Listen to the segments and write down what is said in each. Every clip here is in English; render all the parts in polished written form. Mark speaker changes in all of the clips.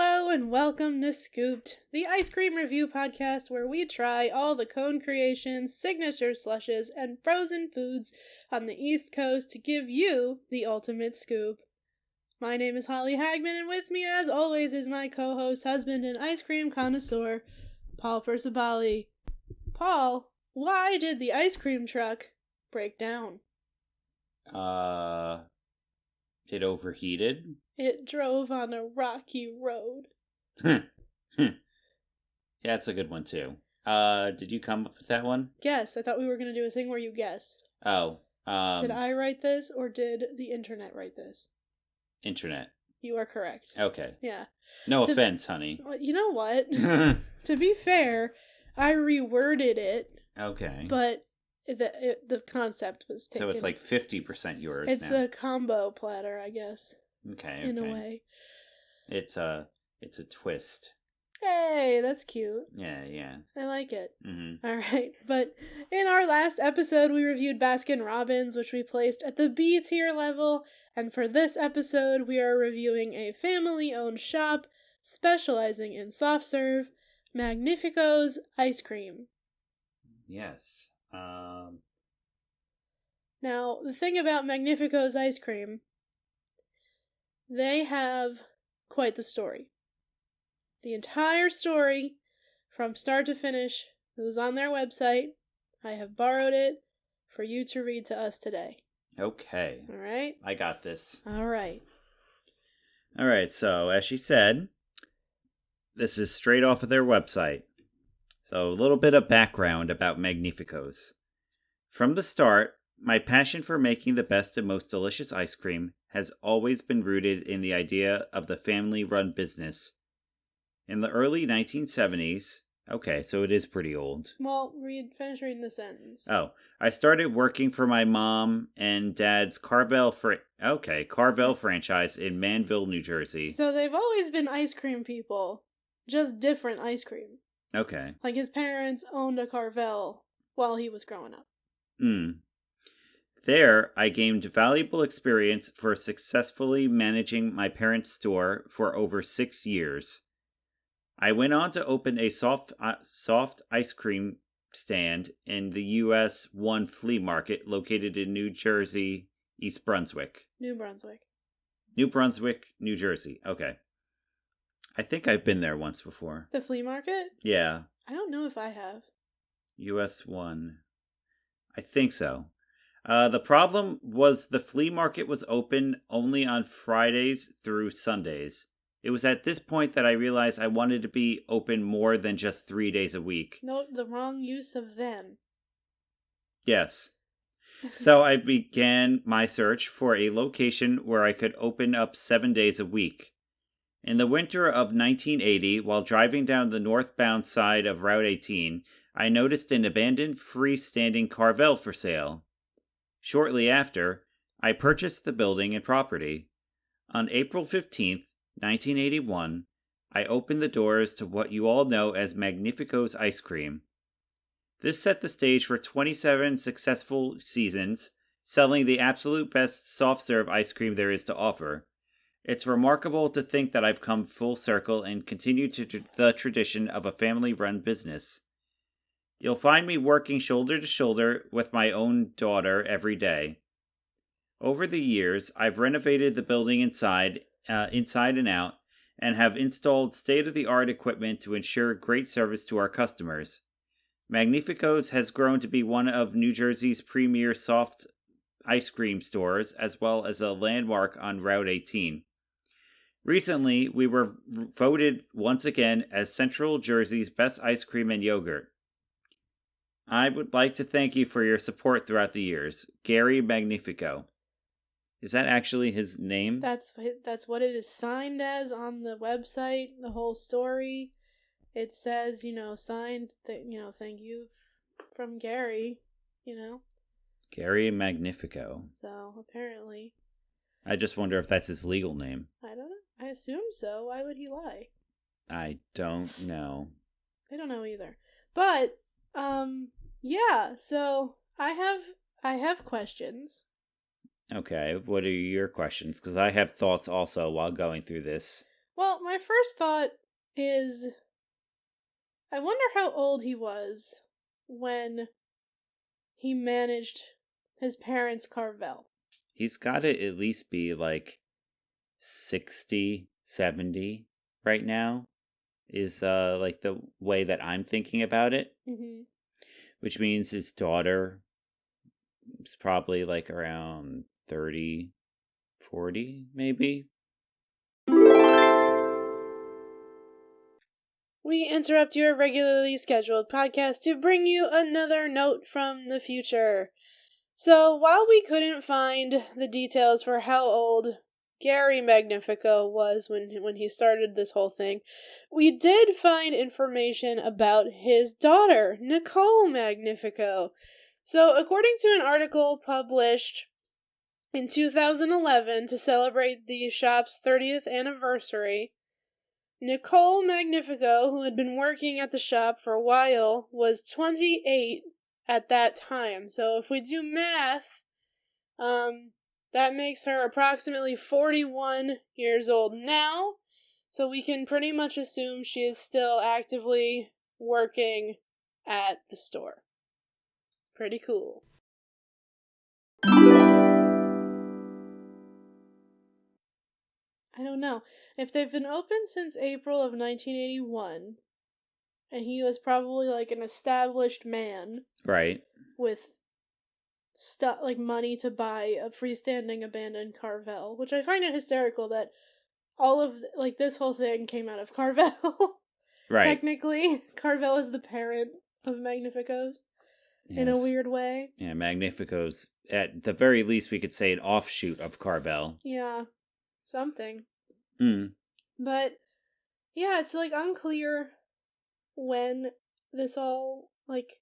Speaker 1: Hello and welcome to Scooped, the ice cream review podcast where we try all the cone creations, signature slushes, and frozen foods on the East Coast to give you the ultimate scoop. My name is Holly Hagman, and with me as always is my co-host, husband, and ice cream connoisseur, Paul Percibali. Paul, why did the ice cream truck break down?
Speaker 2: It overheated?
Speaker 1: It drove on a rocky road.
Speaker 2: Yeah, that's a good one too. Did you come up with that one?
Speaker 1: Guess. I thought we were going to do a thing where you guess.
Speaker 2: Oh,
Speaker 1: Did I write this or did the internet write this?
Speaker 2: Internet.
Speaker 1: You are correct.
Speaker 2: Okay.
Speaker 1: Yeah.
Speaker 2: No offense, honey.
Speaker 1: Well, you know what? To be fair, I reworded it.
Speaker 2: Okay.
Speaker 1: But the concept was taken.
Speaker 2: So it's like 50% yours
Speaker 1: It's
Speaker 2: now.
Speaker 1: a combo platter, I guess.
Speaker 2: Okay.
Speaker 1: In a way.
Speaker 2: It's a twist.
Speaker 1: Hey, that's cute.
Speaker 2: Yeah.
Speaker 1: I like it.
Speaker 2: Mm-hmm.
Speaker 1: All right, but in our last episode, we reviewed Baskin Robbins, which we placed at the B tier level, and for this episode, we are reviewing a family-owned shop specializing in soft serve, Magnifico's ice cream.
Speaker 2: Yes.
Speaker 1: Now, the thing about Magnifico's ice cream, they have quite the story. The entire story, from start to finish, is on their website. I have borrowed it for you to read to us today.
Speaker 2: Okay.
Speaker 1: All right?
Speaker 2: I got this.
Speaker 1: All right.
Speaker 2: All right, so as she said, this is straight off of their website. So a little bit of background about Magnifico's. From the start, my passion for making the best and most delicious ice cream has always been rooted in the idea of the family-run business. In the early 1970s, okay, so it is pretty old.
Speaker 1: Well, finish reading the sentence.
Speaker 2: Oh, I started working for my mom and dad's Carvel franchise in Manville, New Jersey.
Speaker 1: So they've always been ice cream people, just different ice cream.
Speaker 2: Okay.
Speaker 1: Like his parents owned a Carvel while he was growing up.
Speaker 2: There, I gained valuable experience for successfully managing my parents' store for over 6 years. I went on to open a soft ice cream stand in the US 1 flea market located in New Jersey, East Brunswick.
Speaker 1: New Brunswick,
Speaker 2: New Jersey. Okay. I think I've been there once before.
Speaker 1: the flea market?
Speaker 2: Yeah.
Speaker 1: I don't know if I have.
Speaker 2: US 1. I think so. The problem was the flea market was open only on Fridays through Sundays. It was at this point that I realized I wanted to be open more than just 3 days a week.
Speaker 1: No, the wrong use of then.
Speaker 2: Yes. So I began my search for a location where I could open up 7 days a week. In the winter of 1980, while driving down the northbound side of Route 18, I noticed an abandoned freestanding Carvel for sale. Shortly after, I purchased the building and property. On April 15th, 1981, I opened the doors to what you all know as Magnifico's ice cream. This set the stage for 27 successful seasons, selling the absolute best soft-serve ice cream there is to offer. It's remarkable to think that I've come full circle and continued the tradition of a family-run business. You'll find me working shoulder to shoulder with my own daughter every day. Over the years, I've renovated the building inside and out, and have installed state-of-the-art equipment to ensure great service to our customers. Magnifico's has grown to be one of New Jersey's premier soft ice cream stores, as well as a landmark on Route 18. Recently, we were voted once again as Central Jersey's best ice cream and yogurt. I would like to thank you for your support throughout the years. Gary Magnifico. Is that actually his name?
Speaker 1: That's what it is signed as on the website, the whole story. It says, signed, thank you from Gary,
Speaker 2: Gary Magnifico.
Speaker 1: So, apparently.
Speaker 2: I just wonder if that's his legal name.
Speaker 1: I don't know. I assume so. Why would he lie?
Speaker 2: I don't know.
Speaker 1: I don't know either. But, yeah, so I have questions.
Speaker 2: Okay, what are your questions? Because I have thoughts also while going through this.
Speaker 1: Well, my first thought is I wonder how old he was when he managed his parents' Carvel.
Speaker 2: He's got to at least be like 60, 70 right now, is like the way that I'm thinking about it.
Speaker 1: Mm-hmm.
Speaker 2: Which means his daughter is probably like around 30, 40, maybe.
Speaker 1: We interrupt your regularly scheduled podcast to bring you another note from the future. So, while we couldn't find the details for how old Gary Magnifico was when he started this whole thing, we did find information about his daughter, Nicole Magnifico. So, according to an article published in 2011 to celebrate the shop's 30th anniversary, Nicole Magnifico, who had been working at the shop for a while, was 28 at that time. So if we do math, that makes her approximately 41 years old now. So we can pretty much assume she is still actively working at the store. Pretty cool. I don't know. If they've been open since April of 1981, and he was probably like an established man.
Speaker 2: Right.
Speaker 1: With stuff like money to buy a freestanding abandoned Carvel, which I find it hysterical that all of like this whole thing came out of Carvel.
Speaker 2: Right.
Speaker 1: Technically, Carvel is the parent of Magnifico's in a weird way.
Speaker 2: Yeah, Magnifico's at the very least we could say an offshoot of Carvel.
Speaker 1: Yeah. Something.
Speaker 2: Hmm.
Speaker 1: But yeah, it's like unclear when this all like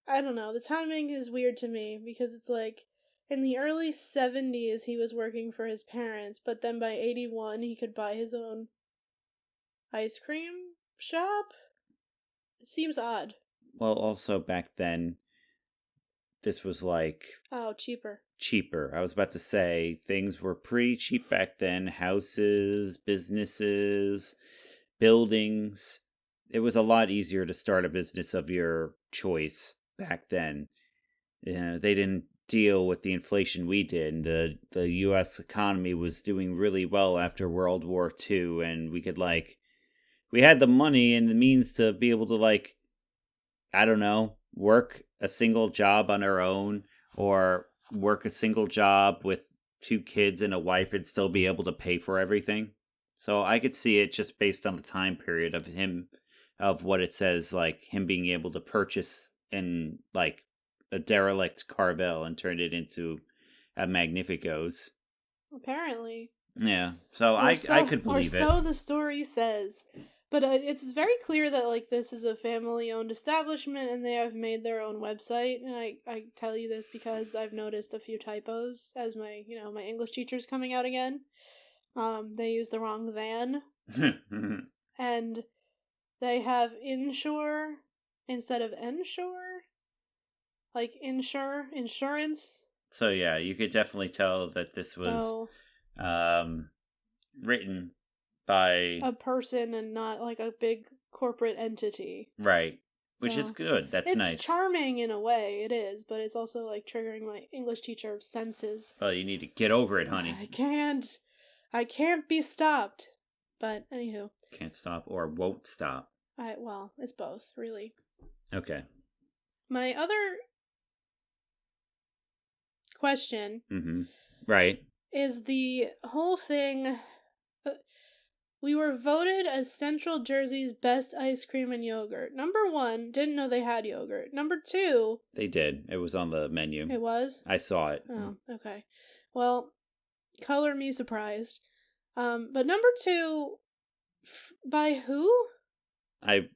Speaker 1: I don't know. The timing is weird to me because it's like in the early 70s he was working for his parents, but then by 81 he could buy his own ice cream shop. It seems odd.
Speaker 2: Well, also back then this was like
Speaker 1: cheaper.
Speaker 2: I was about to say things were pretty cheap back then. Houses, businesses, buildings. It was a lot easier to start a business of your choice back then. They didn't deal with the inflation we did. The U.S. economy was doing really well after World War II, and we had the money and the means to be able to I don't know, work a single job on our own or work a single job with 2 kids and a wife and still be able to pay for everything. So I could see it just based on the time period of him, of what it says, like him being able to purchase in like a derelict Carvel and turn it into a Magnifico's.
Speaker 1: Apparently.
Speaker 2: Yeah, so I could believe it.
Speaker 1: Or so the story says. But it's very clear that like this is a family-owned establishment and they have made their own website. And I tell you this because I've noticed a few typos as my English teacher's coming out again. They use the wrong than. And they have inshore instead of ensure. Like insurance.
Speaker 2: So yeah, you could definitely tell that this was written by
Speaker 1: a person and not like a big corporate entity.
Speaker 2: Right. Which is good. That's nice.
Speaker 1: It's charming in a way, it is, but it's also like triggering my English teacher senses.
Speaker 2: Well, you need to get over it, honey.
Speaker 1: I can't be stopped. But anywho.
Speaker 2: Can't stop or won't stop.
Speaker 1: Well, it's both, really.
Speaker 2: Okay.
Speaker 1: My other question.
Speaker 2: Mm-hmm. Right.
Speaker 1: Is the whole thing. We were voted as Central Jersey's best ice cream and yogurt. Number 1, didn't know they had yogurt. Number 2...
Speaker 2: They did. It was on the menu.
Speaker 1: It was?
Speaker 2: I saw it.
Speaker 1: Oh, okay. Well, color me surprised. But number 2, by who?
Speaker 2: I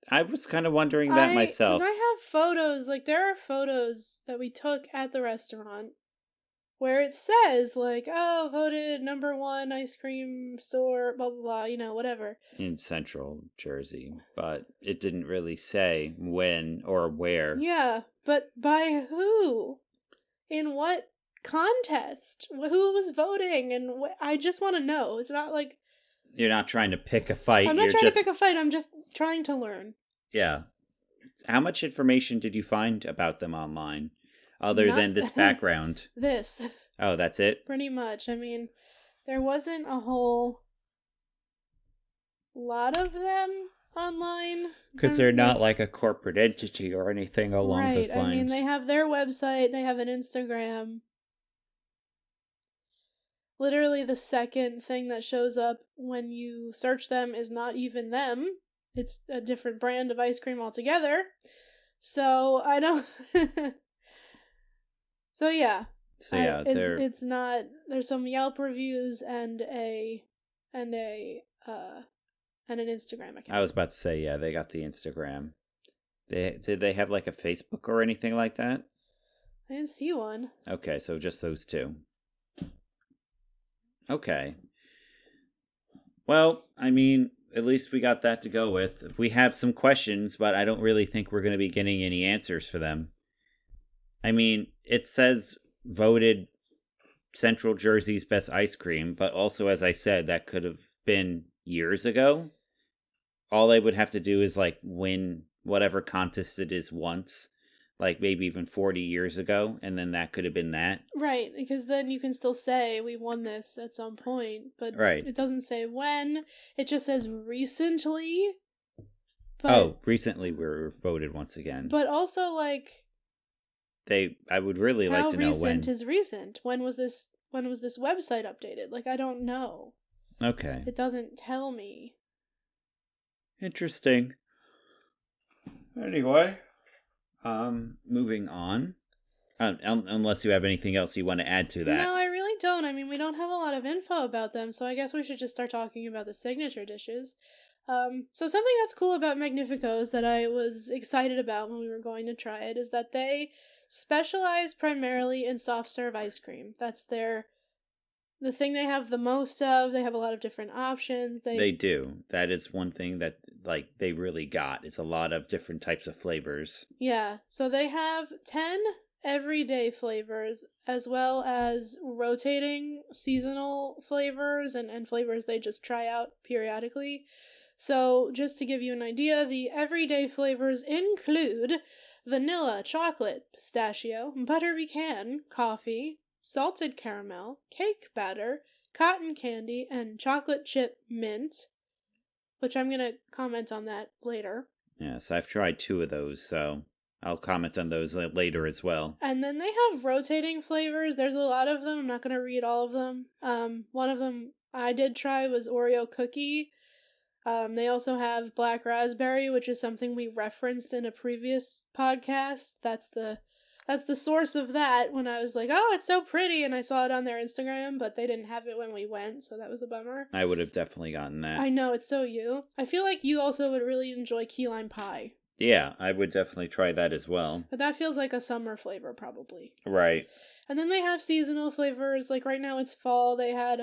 Speaker 2: was kind of wondering that myself.
Speaker 1: Because I have photos, like there are photos that we took at the restaurant where it says, like, oh, voted number 1 ice cream store, blah, blah, blah, whatever.
Speaker 2: In Central Jersey, but it didn't really say when or where.
Speaker 1: Yeah, but by who? In what contest? Who was voting? And I just want to know. It's not like
Speaker 2: You're not trying to pick a fight.
Speaker 1: I'm not
Speaker 2: You're
Speaker 1: trying
Speaker 2: just...
Speaker 1: to pick a fight. I'm just trying to learn.
Speaker 2: Yeah. How much information did you find about them online, other than this background?
Speaker 1: This.
Speaker 2: Oh, that's it?
Speaker 1: Pretty much. I mean, there wasn't a whole lot of them online.
Speaker 2: Because they're not like a corporate entity or anything along those lines.
Speaker 1: Right. I mean, they have their website. They have an Instagram. Literally, the second thing that shows up when you search them is not even them. It's a different brand of ice cream altogether. So, I don't... So, yeah. It's not... There's some Yelp reviews and an Instagram account.
Speaker 2: I was about to say, yeah, they got the Instagram. Did they have like a Facebook or anything like that?
Speaker 1: I didn't see one.
Speaker 2: Okay, so just those two. Okay. Well, I mean, at least we got that to go with. We have some questions, but I don't really think we're going to be getting any answers for them. I mean, it says voted Central Jersey's best ice cream, but also, as I said, that could have been years ago. All they would have to do is, like, win whatever contest it is once. Like, maybe even 40 years ago, and then that could have been that.
Speaker 1: Right, because then you can still say we won this at some point, but
Speaker 2: right.
Speaker 1: It doesn't say when. It just says recently. But,
Speaker 2: recently we were voted once again.
Speaker 1: But also, like...
Speaker 2: I would really like to know when.
Speaker 1: How recent is recent? When was this website updated? Like, I don't know.
Speaker 2: Okay.
Speaker 1: It doesn't tell me.
Speaker 2: Interesting. Anyway... moving on. Unless you have anything else you want to add to that.
Speaker 1: No, I really don't. I mean, we don't have a lot of info about them, so I guess we should just start talking about the signature dishes. So something that's cool about Magnifico's that I was excited about when we were going to try it is that they specialize primarily in soft serve ice cream. That's the thing they have the most of. They have a lot of different options. They
Speaker 2: do. That is one thing that, like, they really got. It's a lot of different types of flavors.
Speaker 1: Yeah. So they have 10 everyday flavors, as well as rotating seasonal flavors and flavors they just try out periodically. So just to give you an idea, the everyday flavors include vanilla, chocolate, pistachio, butter pecan, coffee, salted caramel, cake batter, cotton candy, and chocolate chip mint, which I'm going to comment on that later.
Speaker 2: Yes, I've tried 2 of those, so I'll comment on those later as well.
Speaker 1: And then they have rotating flavors. There's a lot of them. I'm not going to read all of them. One of them I did try was Oreo cookie. They also have black raspberry, which is something we referenced in a previous podcast. That's the source of that when I was like, oh, it's so pretty, and I saw it on their Instagram, but they didn't have it when we went, so that was a bummer.
Speaker 2: I would have definitely gotten that.
Speaker 1: I know, it's so you. I feel like you also would really enjoy key lime pie.
Speaker 2: Yeah, I would definitely try that as well.
Speaker 1: But that feels like a summer flavor, probably.
Speaker 2: Right.
Speaker 1: And then they have seasonal flavors, like right now it's fall. They had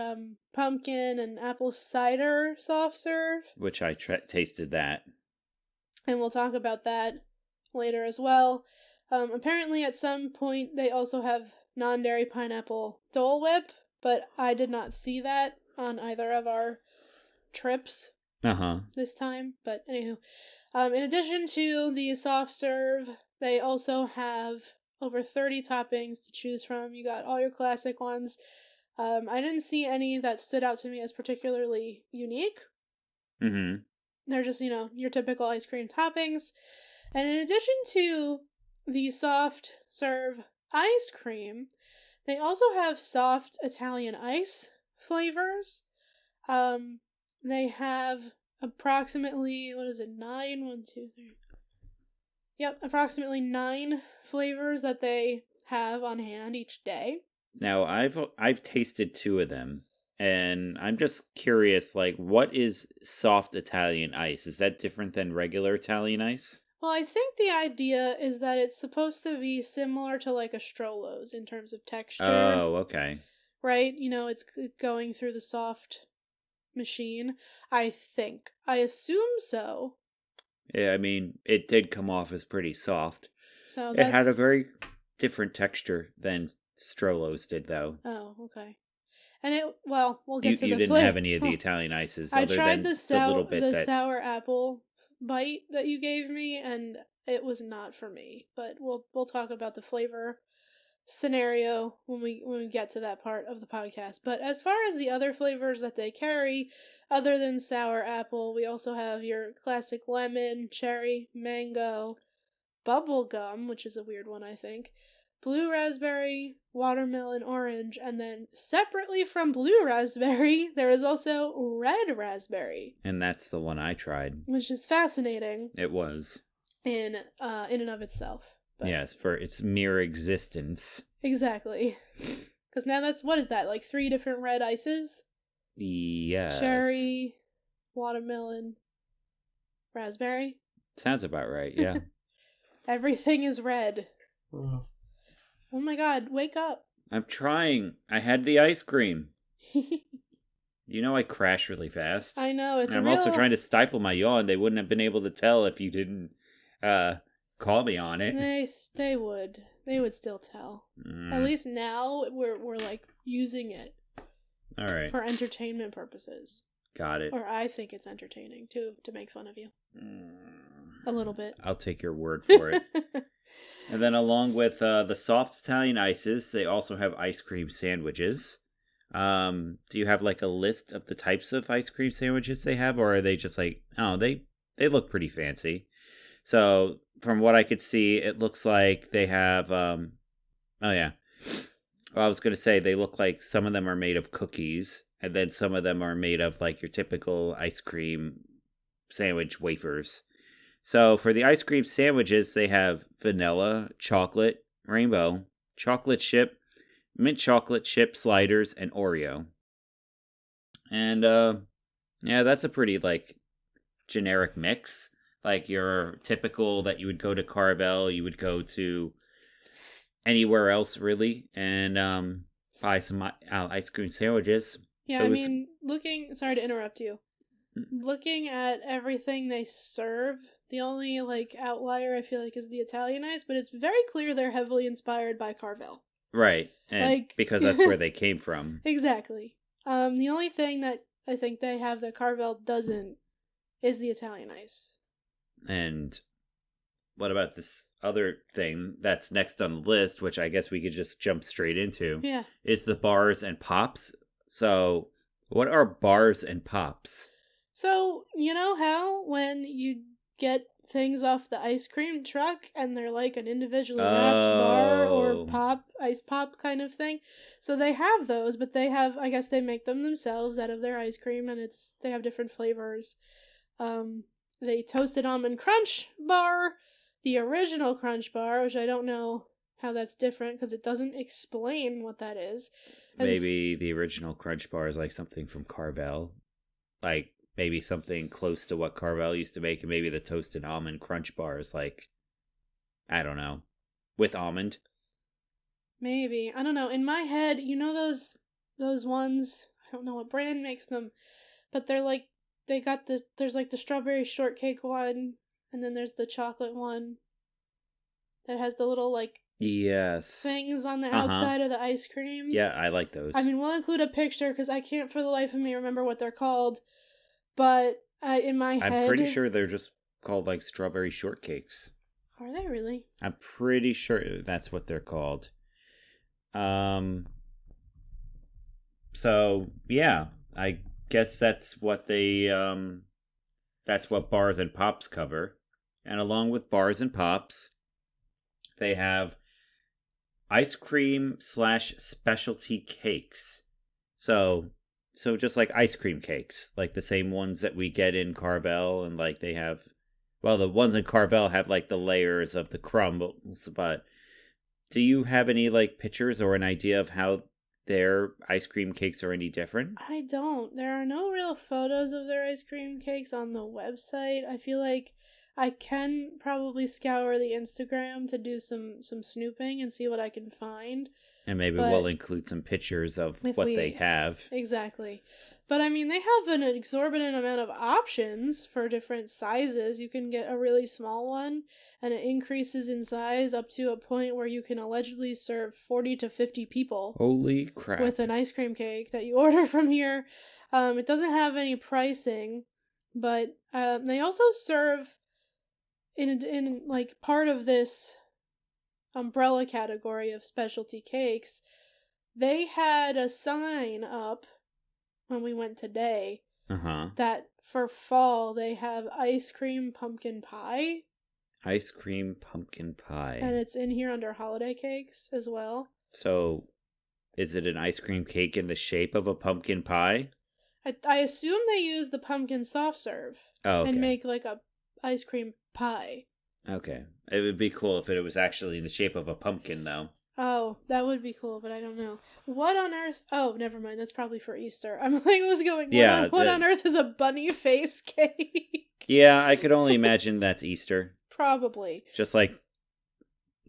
Speaker 1: pumpkin and apple cider soft serve.
Speaker 2: Which I tasted that.
Speaker 1: And we'll talk about that later as well. Apparently at some point they also have non-dairy pineapple Dole Whip, but I did not see that on either of our trips this time. But anywho, in addition to the soft serve, they also have over 30 toppings to choose from. You got all your classic ones. I didn't see any that stood out to me as particularly unique.
Speaker 2: Mm-hmm.
Speaker 1: They're just, your typical ice cream toppings. And in addition to the soft serve ice cream, they also have soft Italian ice flavors. They have approximately, approximately 9 flavors that they have on hand each day.
Speaker 2: Now, I've tasted 2 of them, and I'm just curious, like, what is soft Italian ice? Is that different than regular Italian ice?
Speaker 1: Well, I think the idea is that it's supposed to be similar to like a Strollo's in terms of texture.
Speaker 2: Oh, okay.
Speaker 1: Right? It's going through the soft machine. I think. I assume so.
Speaker 2: Yeah, I mean, it did come off as pretty soft.
Speaker 1: So
Speaker 2: it had a very different texture than Strollo's did, though.
Speaker 1: Oh, okay. And we'll get to
Speaker 2: you
Speaker 1: the
Speaker 2: didn't
Speaker 1: flavor.
Speaker 2: have any of the Italian ices
Speaker 1: I
Speaker 2: other
Speaker 1: tried
Speaker 2: than
Speaker 1: the
Speaker 2: little bit that...
Speaker 1: sour apple bite that you gave me, and it was not for me. But we'll talk about the flavor scenario when we get to that part of the podcast. But as far as the other flavors that they carry, other than sour apple, we also have your classic lemon, cherry, mango, bubble gum, which is a weird one, I think, blue raspberry, watermelon, orange, and then separately from blue raspberry, there is also red raspberry.
Speaker 2: And that's the one I tried.
Speaker 1: Which is fascinating.
Speaker 2: It was.
Speaker 1: In and of itself. But
Speaker 2: yes, for its mere existence.
Speaker 1: Exactly. Because now what is that, like 3 different red ices?
Speaker 2: Yes.
Speaker 1: Cherry, watermelon, raspberry.
Speaker 2: Sounds about right, yeah.
Speaker 1: Everything is red.
Speaker 2: Oh
Speaker 1: my god, wake up.
Speaker 2: I'm trying. I had the ice cream. You know I crash really fast.
Speaker 1: I know, it's
Speaker 2: I'm also trying to stifle my yawn. They wouldn't have been able to tell if you didn't call me on it.
Speaker 1: They would. They would still tell. At least now we're like using it.
Speaker 2: All right.
Speaker 1: For entertainment purposes.
Speaker 2: Got it.
Speaker 1: Or I think it's entertaining to make fun of you. A little bit.
Speaker 2: I'll take your word for it. And then along with the soft Italian ices, they also have ice cream sandwiches. Do you have like a list of the types of ice cream sandwiches they have, or are they just like, oh, they look pretty fancy? So from what I could see, it looks like they have, oh yeah. Well, I was going to say they look like some of them are made of cookies, and then some of them are made of like your typical ice cream sandwich wafers. So for the ice cream sandwiches, they have vanilla, chocolate, rainbow, chocolate chip, mint chocolate chip sliders, and Oreo. And yeah, that's a pretty like generic mix. Like your typical that you would go to Carvel, you would go to anywhere else really, and buy some ice cream sandwiches.
Speaker 1: Yeah, I mean, sorry to interrupt you. Looking at everything they serve, the only like outlier I feel like is the Italian ice, but it's very clear they're heavily inspired by Carvel.
Speaker 2: Right, and because that's where they came from.
Speaker 1: Exactly. The only thing that I think they have that Carvel doesn't is the Italian ice.
Speaker 2: And what about this other thing that's next on the list, which I guess we could just jump straight into?
Speaker 1: Yeah.
Speaker 2: Is the bars and pops. So, what are bars and pops?
Speaker 1: So, you know how when you get things off the ice cream truck and they're like an individually wrapped bar or ice pop kind of thing? So they have those, but I guess they make them themselves out of their ice cream, and they have different flavors. The Toasted Almond Crunch bar, the original Crunch bar, which I don't know how that's different because it doesn't explain what that is.
Speaker 2: Maybe the original Crunch bar is like something from Carvel. Like maybe something close to what Carvel used to make, and maybe the Toasted Almond Crunch bar is like, I don't know, with almond.
Speaker 1: Maybe. I don't know. In my head, you know those ones, I don't know what brand makes them, but they're like, there's like the strawberry shortcake one, and then there's the chocolate one that has the little like things on the outside of the ice cream.
Speaker 2: Yeah, I like those.
Speaker 1: I mean, we'll include a picture because I can't for the life of me remember what they're called, but in my head...
Speaker 2: I'm pretty sure they're just called like strawberry shortcakes.
Speaker 1: Are they really?
Speaker 2: I'm pretty sure that's what they're called. So, yeah, I guess that's what that's what bars and pops cover. And along with bars and pops, they have ice cream / specialty cakes. So just like ice cream cakes, like the same ones that we get in Carvel, and like they have, well, the ones in Carvel have like the layers of the crumbles, but do you have any like pictures or an idea of how their ice cream cakes are any different?
Speaker 1: I don't. There are no real photos of their ice cream cakes on the website. I feel like I can probably scour the Instagram to do some snooping and see what I can find.
Speaker 2: And maybe we'll include some pictures of what they have.
Speaker 1: Exactly. But I mean, they have an exorbitant amount of options for different sizes. You can get a really small one, and it increases in size up to a point where you can allegedly serve 40 to 50 people.
Speaker 2: Holy crap.
Speaker 1: With an ice cream cake that you order from here. It doesn't have any pricing, but they also serve in like part of this umbrella category of specialty cakes. They had a sign up when we went today that for fall they have ice cream pumpkin pie.
Speaker 2: Ice cream pumpkin pie.
Speaker 1: And it's in here under holiday cakes as well.
Speaker 2: So, is it an ice cream cake in the shape of a pumpkin pie?
Speaker 1: I assume they use the pumpkin soft serve and make like a ice cream pie.
Speaker 2: Okay. It would be cool if it was actually in the shape of a pumpkin, though.
Speaker 1: Oh, that would be cool, but I don't know. What on earth? Oh, never mind. That's probably for Easter. I'm like, what's going on? What on earth is a bunny face cake?
Speaker 2: Yeah, I could only imagine that's Easter.
Speaker 1: Probably.
Speaker 2: Just like,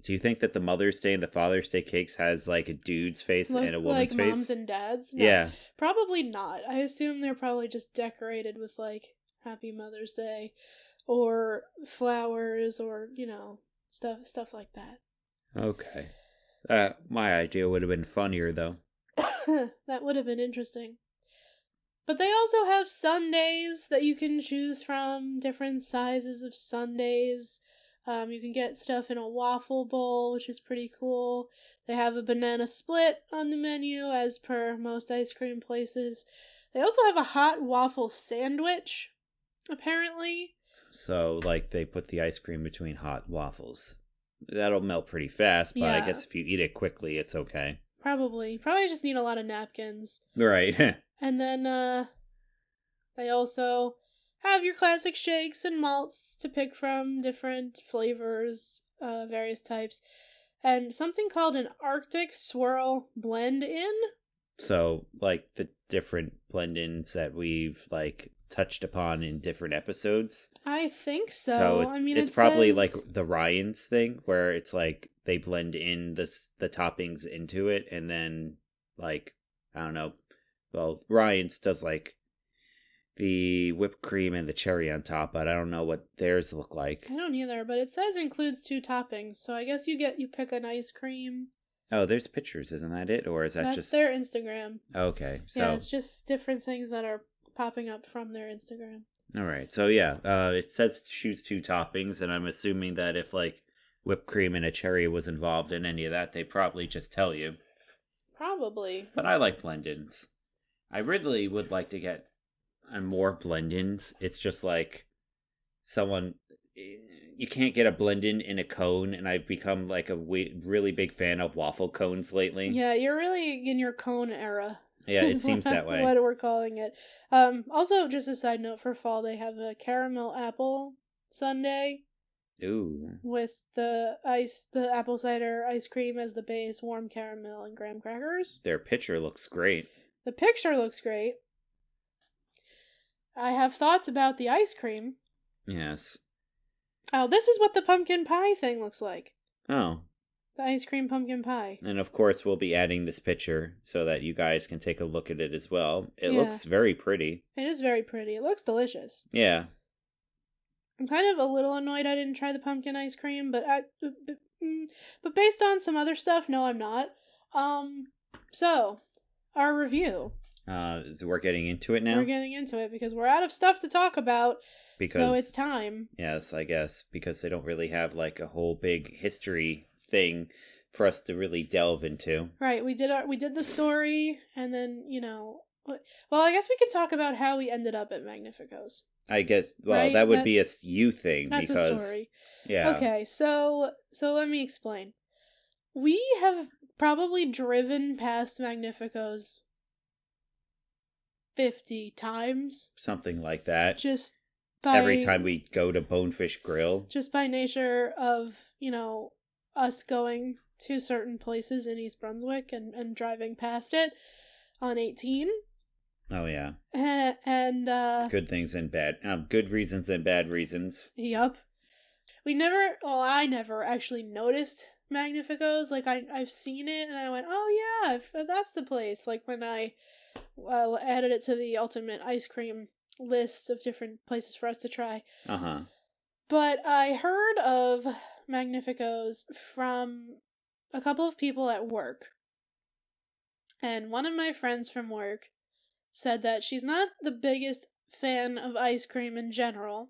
Speaker 2: do you think that the Mother's Day and the Father's Day cakes has like a dude's face and a woman's face?
Speaker 1: Like moms and dads? No, yeah. Probably not. I assume they're probably just decorated with like Happy Mother's Day or flowers or, stuff like that.
Speaker 2: Okay. My idea would have been funnier, though.
Speaker 1: That would have been interesting. But they also have sundaes that you can choose from, different sizes of sundaes. You can get stuff in a waffle bowl, which is pretty cool. They have a banana split on the menu, as per most ice cream places. They also have a hot waffle sandwich, apparently.
Speaker 2: So, like, they put the ice cream between hot waffles. That'll melt pretty fast, but I guess if you eat it quickly, it's okay.
Speaker 1: Probably just need a lot of napkins.
Speaker 2: Right.
Speaker 1: And then, they also have your classic shakes and malts to pick from, different flavors, various types, and something called an Arctic Swirl blend-in.
Speaker 2: So, like, the different blend-ins that we've, like, touched upon in different episodes.
Speaker 1: I think so.
Speaker 2: So
Speaker 1: I mean,
Speaker 2: it's probably like the Ryan's thing, where it's like they blend in the toppings into it, and then like I don't know. Well, Ryan's does like the whipped cream and the cherry on top, but I don't know what theirs look like.
Speaker 1: I don't either, but it says includes 2 toppings, so I guess you pick an ice cream.
Speaker 2: Oh, there's pictures, isn't that it, or is that
Speaker 1: That's
Speaker 2: just
Speaker 1: their Instagram?
Speaker 2: Okay, so
Speaker 1: yeah, it's just different things that are popping up from their Instagram.
Speaker 2: All right, so yeah, it says choose 2 toppings, and I'm assuming that if like whipped cream and a cherry was involved in any of that, they probably just tell you.
Speaker 1: Probably.
Speaker 2: But I like blend-ins. I really would like to get more blend-ins. It's just like you can't get a blend-in in a cone, and I've become like a really big fan of waffle cones lately.
Speaker 1: Yeah, you're really in your cone era.
Speaker 2: Yeah, it seems that way.
Speaker 1: What we're calling it. Also, just a side note, for fall, they have a caramel apple sundae.
Speaker 2: Ooh.
Speaker 1: With the apple cider ice cream as the base, warm caramel, and graham crackers.
Speaker 2: Their picture looks great.
Speaker 1: The picture looks great. I have thoughts about the ice cream.
Speaker 2: Yes.
Speaker 1: Oh, this is what the pumpkin pie thing looks like.
Speaker 2: Oh.
Speaker 1: The ice cream pumpkin pie.
Speaker 2: And of course, we'll be adding this picture so that you guys can take a look at it as well. It looks very pretty.
Speaker 1: It is very pretty. It looks delicious.
Speaker 2: Yeah.
Speaker 1: I'm kind of a little annoyed I didn't try the pumpkin ice cream, but but based on some other stuff, no, I'm not. So, our review.
Speaker 2: We're getting into it now?
Speaker 1: We're getting into it because we're out of stuff to talk about. So it's time.
Speaker 2: Yes, I guess, because they don't really have like a whole big history thing for us to really delve into.
Speaker 1: Right, we did the story, and then, well, I guess we can talk about how we ended up at Magnifico's.
Speaker 2: I guess, well, right? That would be a you thing.
Speaker 1: That's
Speaker 2: because,
Speaker 1: a story.
Speaker 2: Yeah.
Speaker 1: Okay, so let me explain. We have probably driven past Magnifico's 50 times.
Speaker 2: Something like that.
Speaker 1: Just
Speaker 2: every time we go to Bonefish Grill.
Speaker 1: Just by nature of, us going to certain places in East Brunswick and driving past it on 18.
Speaker 2: Oh, yeah.
Speaker 1: And,
Speaker 2: good things and bad. Good reasons and bad reasons.
Speaker 1: Yup. I never actually noticed Magnifico's. Like, I've seen it and I went, oh, yeah, that's the place. Like, when I added it to the ultimate ice cream list of different places for us to try.
Speaker 2: Uh-huh.
Speaker 1: But I heard of Magnificos from a couple of people at work. And one of my friends from work said that she's not the biggest fan of ice cream in general,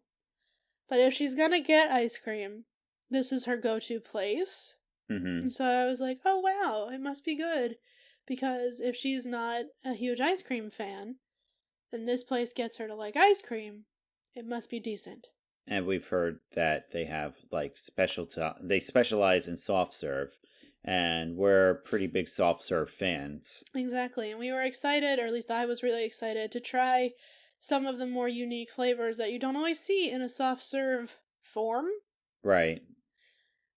Speaker 1: but if she's gonna get ice cream, this is her go-to place.
Speaker 2: Mm-hmm.
Speaker 1: And so I was like, oh wow, it must be good. Because if she's not a huge ice cream fan, then this place gets her to like ice cream. It must be decent.
Speaker 2: And we've heard that they have like they specialize in soft serve, and we're pretty big soft serve fans.
Speaker 1: Exactly. And we were excited, or at least I was really excited, to try some of the more unique flavors that you don't always see in a soft serve form.
Speaker 2: Right.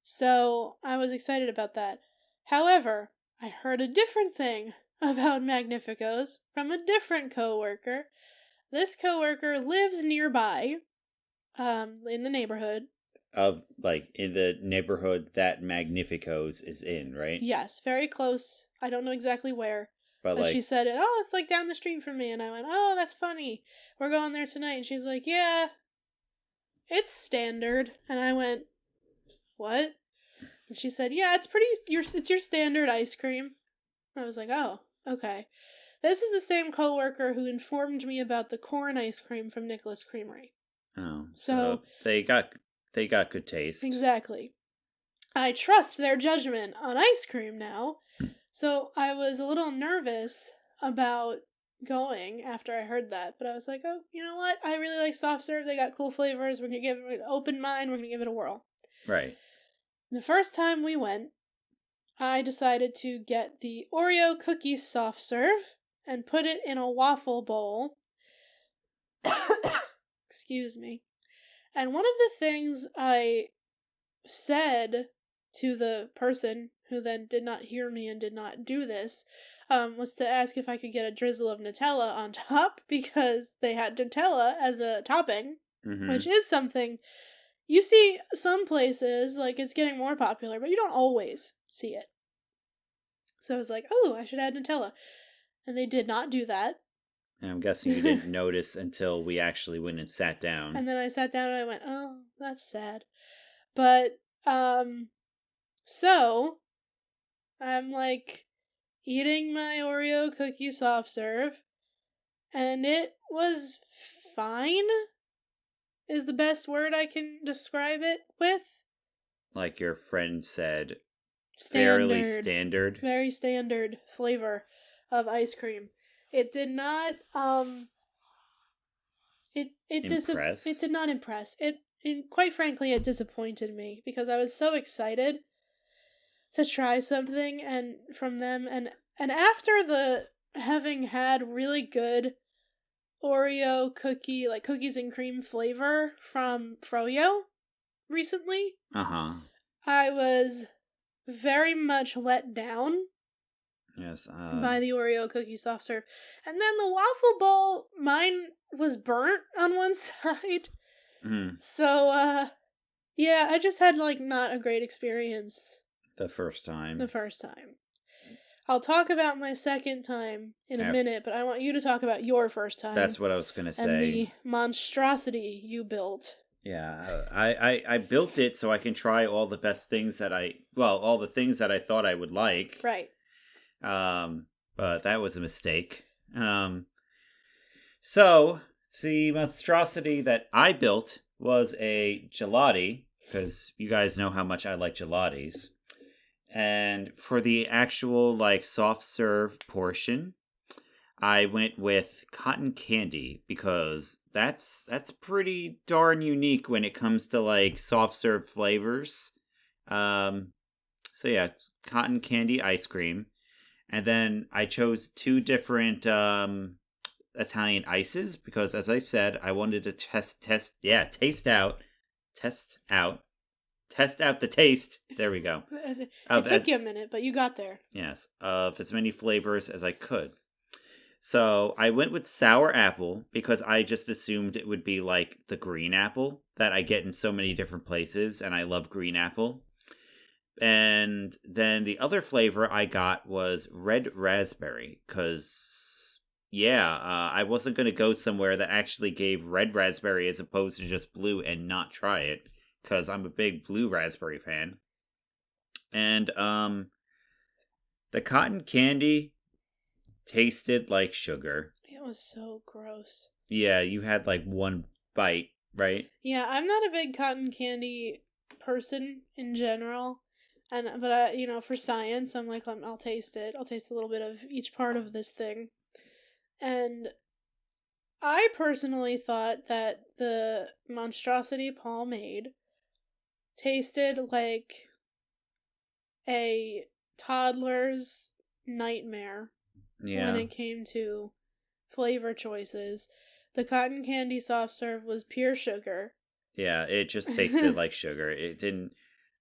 Speaker 1: So I was excited about that. However, I heard a different thing about Magnificos from a different coworker. This coworker lives nearby, in the neighborhood.
Speaker 2: Of like in the neighborhood that Magnifico's is in, right?
Speaker 1: Yes, very close. I don't know exactly where.
Speaker 2: But
Speaker 1: But she said, oh, it's like down the street from me. And I went, oh, that's funny. We're going there tonight. And she's like, yeah, it's standard. And I went, what? And she said, yeah, it's your standard ice cream. And I was like, oh, okay. This is the same coworker who informed me about the corn ice cream from Nicholas Creamery.
Speaker 2: oh,
Speaker 1: So
Speaker 2: they got good taste.
Speaker 1: Exactly. I trust their judgment on ice cream now. So I was a little nervous about going after I heard that, but I was like, oh, you know what? I really like soft serve. They got cool flavors. We're going to give it an open mind. We're going to give it a whirl.
Speaker 2: Right.
Speaker 1: The first time we went, I decided to get the Oreo cookie soft serve and put it in a waffle bowl. Excuse me. And one of the things I said to the person who then did not hear me and did not do this was to ask if I could get a drizzle of Nutella on top, because they had Nutella as a topping, which is something you see some places, like it's getting more popular, but you don't always see it. So I was like, oh, I should add Nutella. And they did not do that.
Speaker 2: And I'm guessing you didn't notice until we actually went and sat down.
Speaker 1: And then I sat down and I went, oh, that's sad. But, so, I'm like eating my Oreo cookie soft serve, and it was fine, is the best word I can describe it with.
Speaker 2: Like your friend said,
Speaker 1: Standard,
Speaker 2: fairly standard.
Speaker 1: very standard flavor of ice cream. It did not,
Speaker 2: Impress?
Speaker 1: It did not impress. It quite frankly, it disappointed me, because I was so excited to try something and from them, and after the having had really good Oreo cookie, like cookies and cream flavor from Froyo recently, I was very much let down.
Speaker 2: Yes.
Speaker 1: By the Oreo cookie soft serve. And then the waffle bowl, mine was burnt on one side. So, yeah, I just had, like, not a great experience.
Speaker 2: The first time.
Speaker 1: I'll talk about my second time in a minute, but I want you to talk about your first time.
Speaker 2: That's what I was going to say.
Speaker 1: And the monstrosity you built.
Speaker 2: Yeah, I built it so I can try all the things that I thought I would like.
Speaker 1: Right.
Speaker 2: But that was a mistake. So the monstrosity that I built was a gelati, because you guys know how much I like gelatis. And for the actual like soft serve portion, I went with cotton candy, because that's pretty darn unique when it comes to like soft serve flavors. So yeah, cotton candy ice cream. And then I chose 2 different Italian ices, because, as I said, I wanted to test out the taste. There we go.
Speaker 1: It took you a minute, but you got there.
Speaker 2: Yes, of as many flavors as I could. So I went with sour apple, because I just assumed it would be like the green apple that I get in so many different places, and I love green apple. And then the other flavor I got was red raspberry, because I wasn't going to go somewhere that actually gave red raspberry as opposed to just blue and not try it, because I'm a big blue raspberry fan. And the cotton candy tasted like sugar.
Speaker 1: It was so gross.
Speaker 2: Yeah, you had like one bite, right?
Speaker 1: Yeah, I'm not a big cotton candy person in general. But I, for science, I'm like, I'll taste it. I'll taste a little bit of each part of this thing. And I personally thought that the monstrosity Paul made tasted like a toddler's nightmare when it came to flavor choices. The cotton candy soft serve was pure sugar.
Speaker 2: Yeah, it just tasted like sugar. It didn't.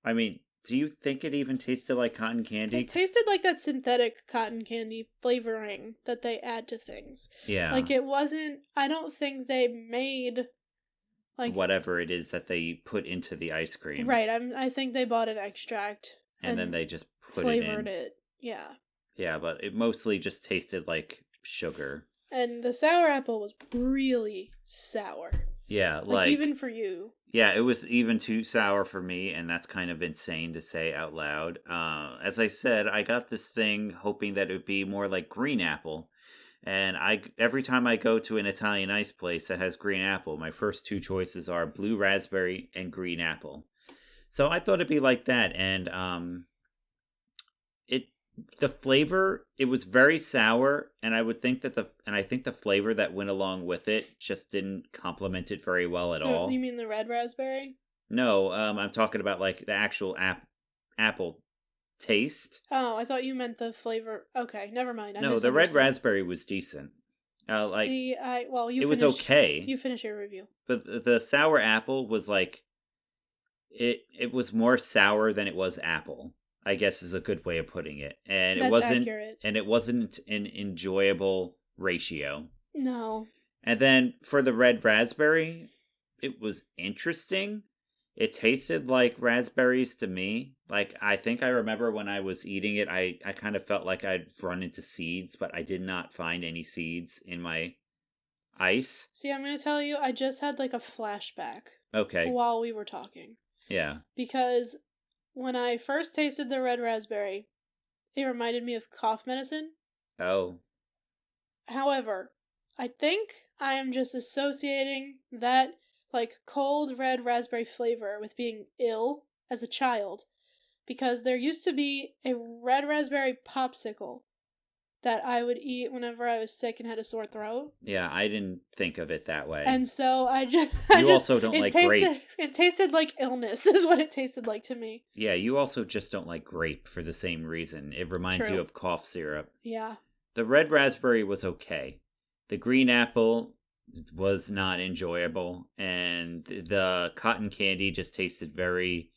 Speaker 2: I mean, do you think it even tasted like cotton candy?
Speaker 1: It tasted like that synthetic cotton candy flavoring that they add to things.
Speaker 2: Yeah.
Speaker 1: Like, it wasn't. I don't think they made. Like,
Speaker 2: whatever it is that they put into the ice cream.
Speaker 1: Right. I think they bought an extract.
Speaker 2: And then they just
Speaker 1: flavored it. Yeah.
Speaker 2: Yeah, but it mostly just tasted like sugar.
Speaker 1: And the sour apple was really sour.
Speaker 2: Yeah,
Speaker 1: like even for you.
Speaker 2: Yeah, it was even too sour for me, and that's kind of insane to say out loud. As I said, I got this thing hoping that it would be more like green apple. And every time I go to an Italian ice place that has green apple, my first two choices are blue raspberry and green apple. So I thought it'd be like that, and the flavor, it was very sour, and I would think that I think the flavor that went along with it just didn't complement it very well at all.
Speaker 1: You mean the red raspberry?
Speaker 2: No, I'm talking about like the actual apple taste.
Speaker 1: Oh, I thought you meant the flavor. Okay, never mind.
Speaker 2: No, the red raspberry was decent.
Speaker 1: It
Speaker 2: was okay.
Speaker 1: You finish your review.
Speaker 2: But the sour apple was like, it was more sour than it was apple, I guess is a good way of putting it. And
Speaker 1: That's accurate.
Speaker 2: And it wasn't an enjoyable ratio.
Speaker 1: No.
Speaker 2: And then for the red raspberry, it was interesting. It tasted like raspberries to me. Like, I think I remember when I was eating it, I kind of felt like I'd run into seeds, but I did not find any seeds in my ice.
Speaker 1: See, I'm going to tell you, I just had like a flashback.
Speaker 2: Okay.
Speaker 1: While we were talking.
Speaker 2: Yeah.
Speaker 1: Because when I first tasted the red raspberry, it reminded me of cough medicine.
Speaker 2: Oh.
Speaker 1: However, I think I am just associating that like cold red raspberry flavor with being ill as a child, because there used to be a red raspberry popsicle that I would eat whenever I was sick and had a sore throat.
Speaker 2: Yeah, I didn't think of it that way.
Speaker 1: And so you
Speaker 2: also don't like grape.
Speaker 1: It tasted like illness is what it tasted like to me.
Speaker 2: Yeah, you also just don't like grape for the same reason. It reminds you of cough syrup.
Speaker 1: Yeah.
Speaker 2: The red raspberry was okay. The green apple was not enjoyable, and the cotton candy just tasted very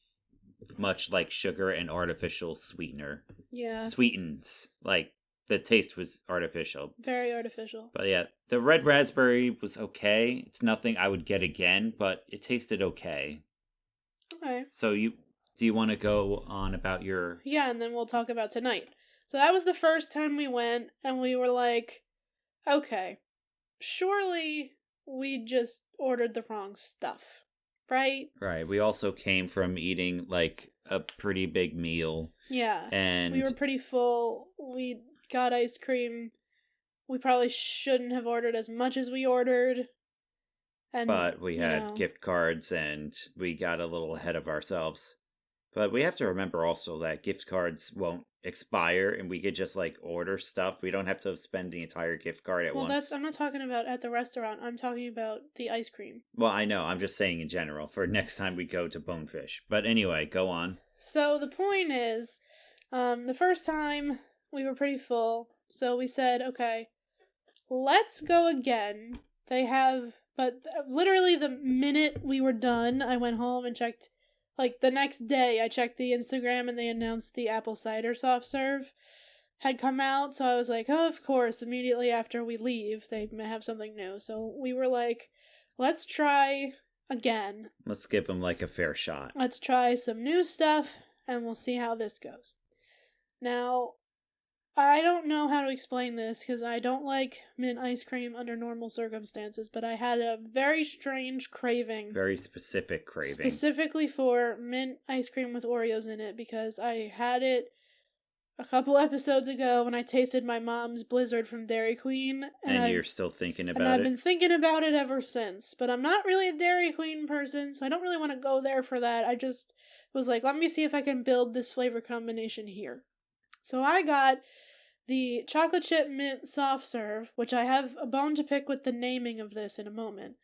Speaker 2: much like sugar and artificial sweetener.
Speaker 1: Yeah.
Speaker 2: Sweetens. Like, the taste was artificial.
Speaker 1: Very artificial.
Speaker 2: But yeah, the red raspberry was okay. It's nothing I would get again, but it tasted okay.
Speaker 1: Okay.
Speaker 2: So do you want to go on about your...
Speaker 1: Yeah, and then we'll talk about tonight. So that was the first time we went, and we were like, okay, surely we just ordered the wrong stuff, right?
Speaker 2: Right. We also came from eating like a pretty big meal.
Speaker 1: Yeah.
Speaker 2: And
Speaker 1: we were pretty full. We got ice cream. We probably shouldn't have ordered as much as we ordered.
Speaker 2: But we had gift cards, and we got a little ahead of ourselves. But we have to remember also that gift cards won't expire, and we could just like order stuff. We don't have to spend the entire gift card at once.
Speaker 1: I'm not talking about at the restaurant. I'm talking about the ice cream.
Speaker 2: Well, I know. I'm just saying in general for next time we go to Bonefish. But anyway, go on.
Speaker 1: So the point is, the first time we were pretty full, so we said, okay, let's go again. But literally the minute we were done, I went home and checked. Like, the next day, I checked the Instagram, and they announced the apple cider soft serve had come out, so I was like, oh, of course, immediately after we leave, they may have something new. So we were like, let's try again.
Speaker 2: Let's give them, like, a fair shot.
Speaker 1: Let's try some new stuff, and we'll see how this goes. Now, I don't know how to explain this because I don't like mint ice cream under normal circumstances, but I had a very strange craving.
Speaker 2: Very specific craving.
Speaker 1: Specifically for mint ice cream with Oreos in it because I had it a couple episodes ago when I tasted my mom's Blizzard from Dairy Queen.
Speaker 2: And you're still thinking about it?
Speaker 1: And I've been thinking about it ever since. But I'm not really a Dairy Queen person, so I don't really want to go there for that. I just was like, let me see if I can build this flavor combination here. So I got the chocolate chip mint soft serve, which I have a bone to pick with the naming of this in a moment,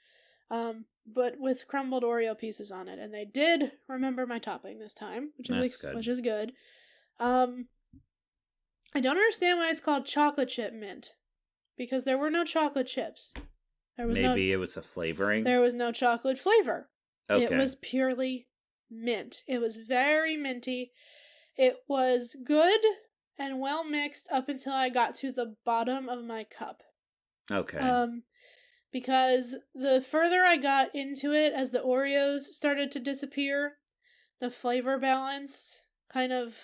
Speaker 1: but with crumbled Oreo pieces on it, and they did remember my topping this time, which is good. I don't understand why it's called chocolate chip mint, because there were no chocolate chips.
Speaker 2: Maybe it was a flavoring?
Speaker 1: There was no chocolate flavor.
Speaker 2: Okay.
Speaker 1: It was purely mint. It was very minty. It was good and well mixed up until I got to the bottom of my cup.
Speaker 2: Okay.
Speaker 1: Because the further I got into it, as the Oreos started to disappear, the flavor balance kind of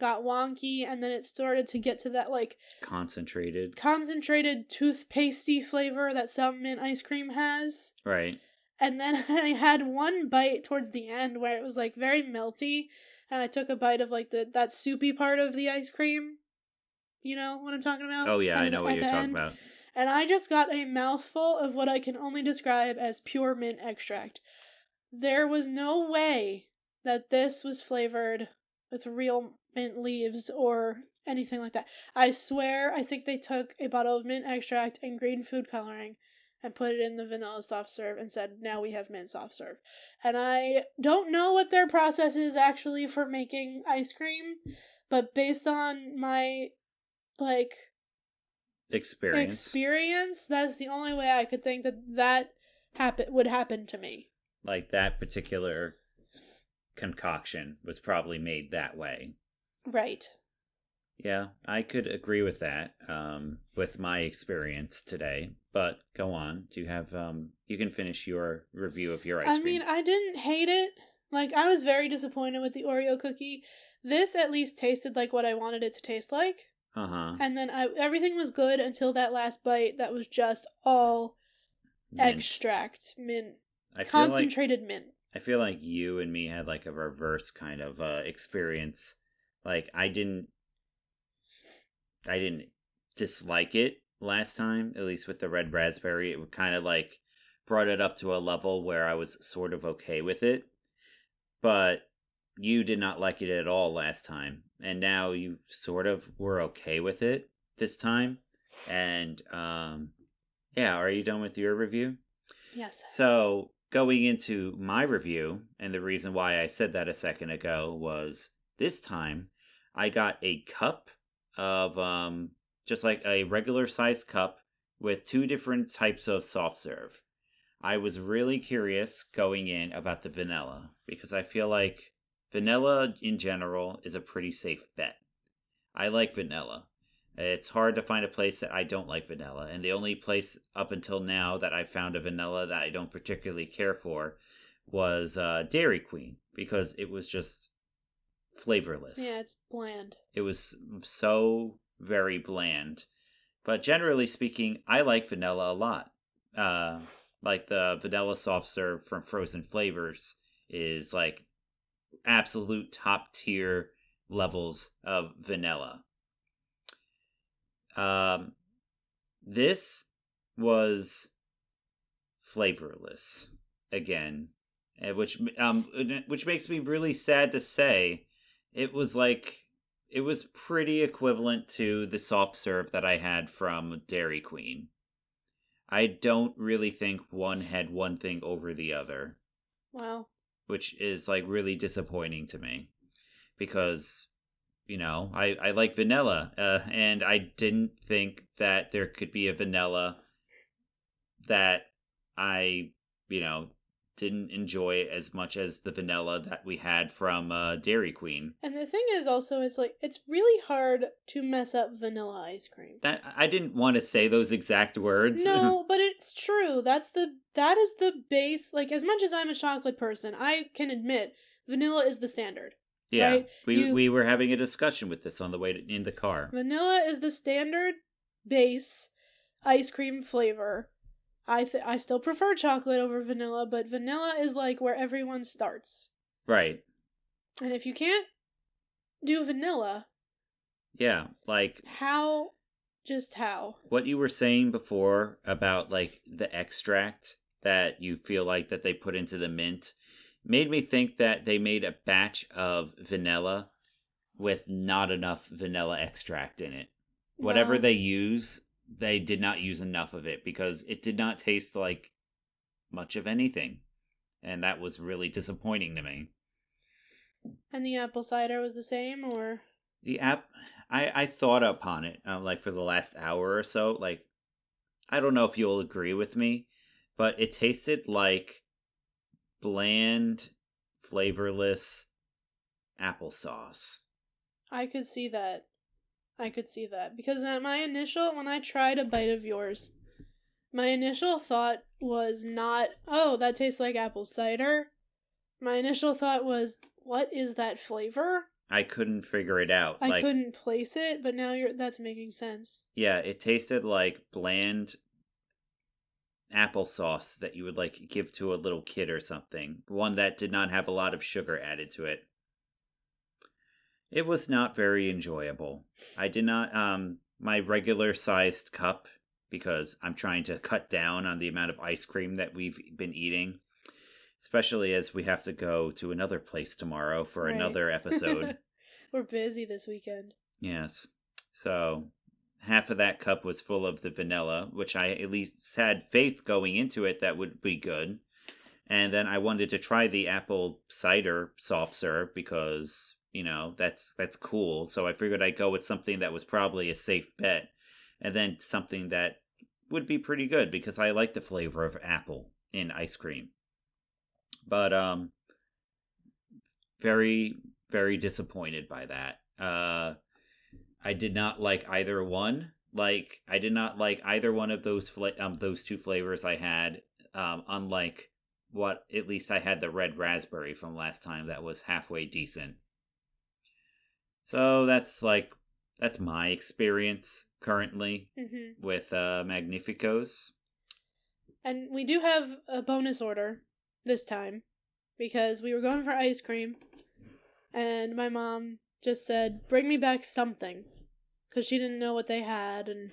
Speaker 1: got wonky, and then it started to get to that, like, concentrated toothpastey flavor that some mint ice cream has.
Speaker 2: Right.
Speaker 1: And then I had one bite towards the end where it was, like, very melty, and I took a bite of, like, that soupy part of the ice cream. You know what I'm talking about?
Speaker 2: Oh, yeah, I know what you're talking about.
Speaker 1: And I just got a mouthful of what I can only describe as pure mint extract. There was no way that this was flavored with real mint leaves or anything like that. I swear, I think they took a bottle of mint extract and green food coloring and put it in the vanilla soft serve and said, now we have mint soft serve. And I don't know what their process is actually for making ice cream, but based on my, like, experience, that's the only way I could think that would happen to me.
Speaker 2: Like, that particular concoction was probably made that way.
Speaker 1: Right.
Speaker 2: Yeah, I could agree with that, with my experience today. But go on. Do you have, you can finish your review of your ice cream.
Speaker 1: I mean, I didn't hate it. Like, I was very disappointed with the Oreo cookie. This at least tasted like what I wanted it to taste like.
Speaker 2: Uh-huh.
Speaker 1: And then everything was good until that last bite that was just all mint. Extract, mint, concentrated mint.
Speaker 2: I feel like you and me had, like, a reverse kind of experience. Like, I didn't dislike it last time, at least with the red raspberry. It kind of, like, brought it up to a level where I was sort of okay with it. But you did not like it at all last time. And now you sort of were okay with it this time. And, yeah, are you done with your review?
Speaker 1: Yes.
Speaker 2: So, going into my review, and the reason why I said that a second ago was this time I got a cup of, just like a regular sized cup with 2 different types of soft serve. I was really curious going in about the vanilla because I feel like vanilla in general is a pretty safe bet. I like vanilla. It's hard to find a place that I don't like vanilla, and the only place up until now that I found a vanilla that I don't particularly care for was Dairy Queen, because it was just flavorless.
Speaker 1: Yeah, it's bland.
Speaker 2: It was so very bland. But generally speaking, I like vanilla a lot. Like the vanilla soft serve from Frozen Flavors is like absolute top tier levels of vanilla. This was flavorless again, which makes me really sad to say. It was pretty equivalent to the soft serve that I had from Dairy Queen. I don't really think one had one thing over the other.
Speaker 1: Wow.
Speaker 2: Which is, like, really disappointing to me. Because, you know, I like vanilla. And I didn't think that there could be a vanilla that I, you know, didn't enjoy as much as the vanilla that we had from Dairy Queen.
Speaker 1: And the thing is also, it's really hard to mess up vanilla ice cream.
Speaker 2: That I didn't want to say those exact words.
Speaker 1: No, but it's true. That is the base. Like, as much as I'm a chocolate person, I can admit vanilla is the standard.
Speaker 2: Yeah,
Speaker 1: right?
Speaker 2: we were having a discussion with this on the way in the car.
Speaker 1: Vanilla is the standard base ice cream flavor. I still prefer chocolate over vanilla, but vanilla is like where everyone starts.
Speaker 2: Right.
Speaker 1: And if you can't do vanilla,
Speaker 2: Yeah, like
Speaker 1: how? Just how?
Speaker 2: what you were saying before about like the extract that you feel like that they put into the mint made me think that they made a batch of vanilla with not enough vanilla extract in it. Whatever
Speaker 1: Well,
Speaker 2: they use, they did not use enough of it because it did not taste like much of anything. And that was really disappointing to me.
Speaker 1: and the apple cider was the same, or?
Speaker 2: The app, I thought upon it like for the last hour or so. Like, I don't know if you'll agree with me, but it tasted like bland, flavorless applesauce.
Speaker 1: I could see that. I could see that. Because when I tried a bite of yours, my initial thought was not, oh, that tastes like apple cider. My initial thought was, what is that flavor?
Speaker 2: I couldn't figure it out.
Speaker 1: I couldn't place it, but now that's making sense.
Speaker 2: Yeah, it tasted like bland applesauce that you would like give to a little kid or something. One that did not have a lot of sugar added to it. It was not very enjoyable. I did not my regular sized cup, because I'm trying to cut down on the amount of ice cream that we've been eating, especially as we have to go to another place tomorrow for
Speaker 1: Right.
Speaker 2: another episode.
Speaker 1: We're busy this weekend.
Speaker 2: Yes. So half of that cup was full of the vanilla, which I at least had faith going into it that would be good. And then I wanted to try the apple cider soft serve because, you know, that's cool. So I figured I'd go with something that was probably a safe bet. And then something that would be pretty good because I like the flavor of apple in ice cream. But very, very disappointed by that. I did not like either one. Like, I did not like either one of those those two flavors I had. Unlike what at least I had the red raspberry from last time that was halfway decent. So that's my experience currently with Magnificos.
Speaker 1: And we do have a bonus order this time because we were going for ice cream and my mom just said, bring me back something, because she didn't know what they had, and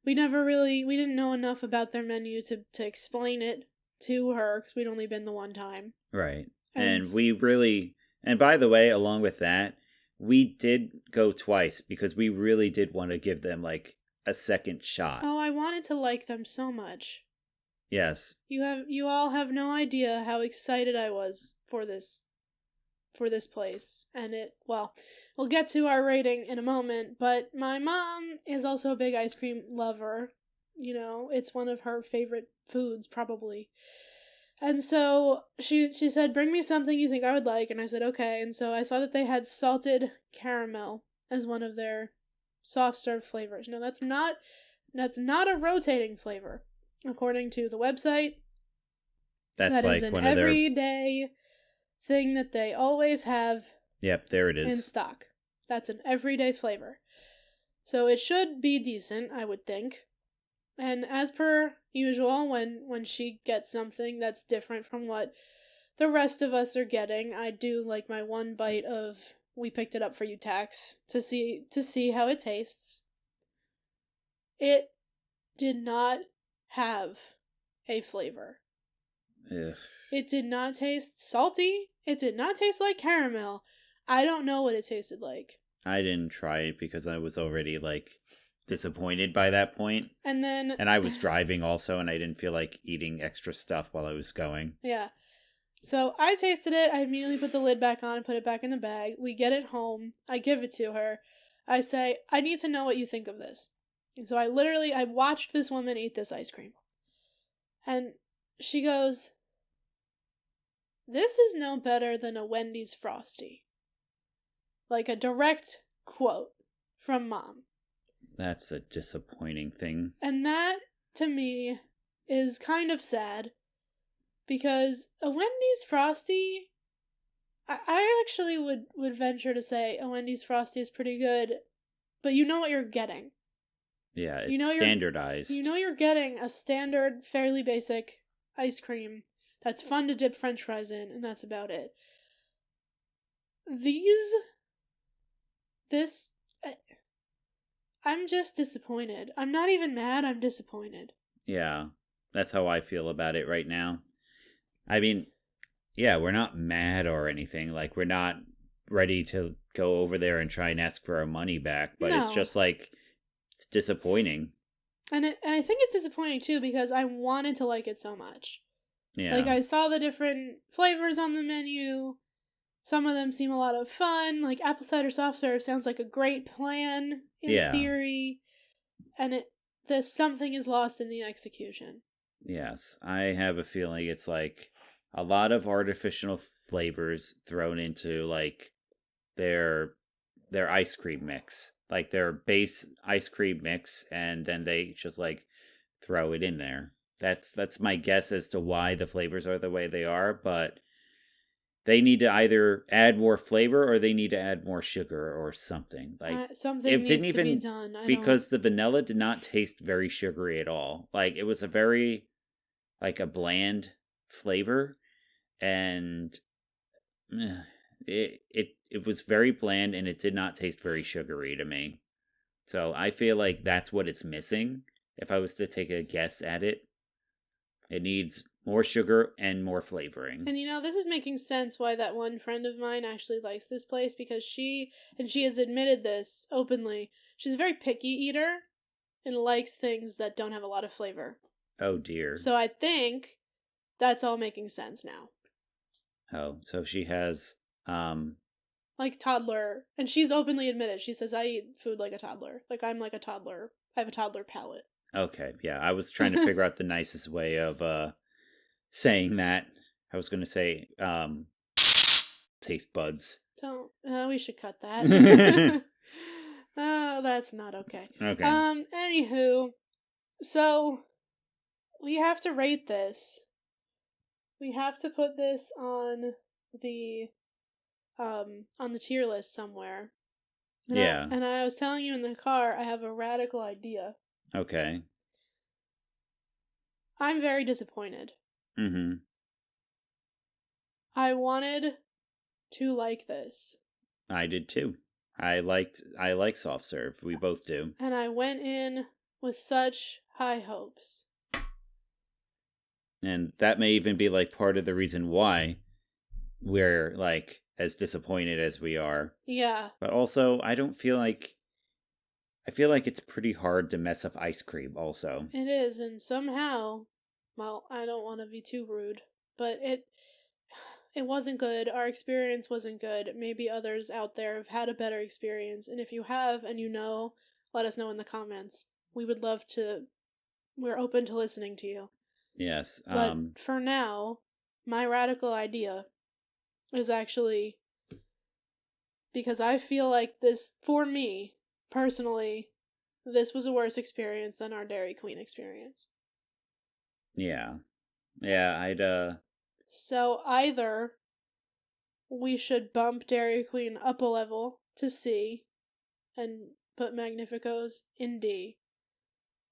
Speaker 1: we didn't know enough about their menu to explain it to her because we'd only been the one time.
Speaker 2: Right. And by the way, along with that, we did go twice because we really did want to give them like a second shot.
Speaker 1: Oh, I wanted to like them so much.
Speaker 2: Yes.
Speaker 1: You all have no idea how excited I was for this place. And we'll get to our rating in a moment, but my mom is also a big ice cream lover. You know, it's one of her favorite foods probably. And so she said, bring me something you think I would like. And I said, okay. And so I saw that they had salted caramel as one of their soft serve flavors. Now, that's not a rotating flavor. According to the website,
Speaker 2: that
Speaker 1: is an everyday thing that they always have.
Speaker 2: Yep, there it is.
Speaker 1: In stock. That's an everyday flavor. So it should be decent, I would think. And as per usual, when she gets something that's different from what the rest of us are getting, I do like my one bite of we picked it up for you tax to see how it tastes. It did not have a flavor.
Speaker 2: Ugh.
Speaker 1: It did not taste salty. It did not taste like caramel. I don't know what it tasted like.
Speaker 2: I didn't try it because I was already like disappointed by that point.
Speaker 1: And
Speaker 2: I was driving also, and I didn't feel like eating extra stuff while I was going.
Speaker 1: Yeah. So I tasted it. I immediately put the lid back on and put it back in the bag. We get it home. I give it to her. I say, I need to know what you think of this. And so I watched this woman eat this ice cream. And she goes, this is no better than a Wendy's Frosty. Like a direct quote from Mom.
Speaker 2: That's a disappointing thing.
Speaker 1: And that, to me, is kind of sad. Because a Wendy's Frosty, I actually would venture to say a Wendy's Frosty is pretty good, but you know what you're getting.
Speaker 2: Yeah, it's
Speaker 1: You know
Speaker 2: standardized.
Speaker 1: You know you're getting a standard, fairly basic ice cream that's fun to dip French fries in, and that's about it. I'm just disappointed. I'm not even mad, I'm disappointed.
Speaker 2: Yeah, that's how I feel about it right now. I mean, yeah, we're not mad or anything. Like, we're not ready to go over there and try and ask for our money back, but it's
Speaker 1: No.
Speaker 2: just like, it's disappointing.
Speaker 1: And I think it's disappointing too because I wanted to like it so much.
Speaker 2: Yeah.
Speaker 1: Like, I saw the different flavors on the menu. Some of them seem a lot of fun. Like, apple cider soft serve sounds like a great plan in theory. And something is lost in the execution.
Speaker 2: Yes, I have a feeling it's like a lot of artificial flavors thrown into like their ice cream mix, like their base ice cream mix, and then they just like throw it in there. That's my guess as to why the flavors are the way they are, but they need to either add more flavor or they need to add more sugar or something. Like,
Speaker 1: something
Speaker 2: it
Speaker 1: needs
Speaker 2: didn't
Speaker 1: to
Speaker 2: even
Speaker 1: be done.
Speaker 2: because the vanilla did not taste very sugary at all. Like, it was a very like a bland flavor, and it was very bland, and it did not taste very sugary to me. So I feel like that's what it's missing. If I was to take a guess at it, it needs more sugar and more flavoring.
Speaker 1: And this is making sense why that one friend of mine actually likes this place, because she has admitted this openly. She's a very picky eater and likes things that don't have a lot of flavor.
Speaker 2: Oh dear.
Speaker 1: So I think that's all making sense now.
Speaker 2: Oh, so she has
Speaker 1: like toddler, and she's openly admitted. She says, I eat food like a toddler. Like, I'm like a toddler. I have a toddler palate.
Speaker 2: Okay, yeah, I was trying to figure out the nicest way of saying that. I was going to say taste buds.
Speaker 1: Don't. We should cut that. Oh, that's not okay.
Speaker 2: Okay.
Speaker 1: Anywho, so we have to rate this. We have to put this on the tier list somewhere. And I was telling you in the car, I have a radical idea.
Speaker 2: Okay.
Speaker 1: I'm very disappointed.
Speaker 2: Mm-hmm.
Speaker 1: I wanted to like this.
Speaker 2: I did too. I like soft serve. We both do.
Speaker 1: And I went in with such high hopes.
Speaker 2: And that may even be like part of the reason why we're like as disappointed as we are.
Speaker 1: Yeah.
Speaker 2: But also, I feel like it's pretty hard to mess up ice cream also.
Speaker 1: It is, and somehow, well, I don't want to be too rude, but it wasn't good. Our experience wasn't good. Maybe others out there have had a better experience, and if you have and let us know in the comments. We would love to. We're open to listening to you.
Speaker 2: Yes.
Speaker 1: But for now, my radical idea is actually, because I feel like this, for me, personally, this was a worse experience than our Dairy Queen experience.
Speaker 2: Yeah. Yeah, I'd
Speaker 1: So either we should bump Dairy Queen up a level to C and put Magnifico's in D,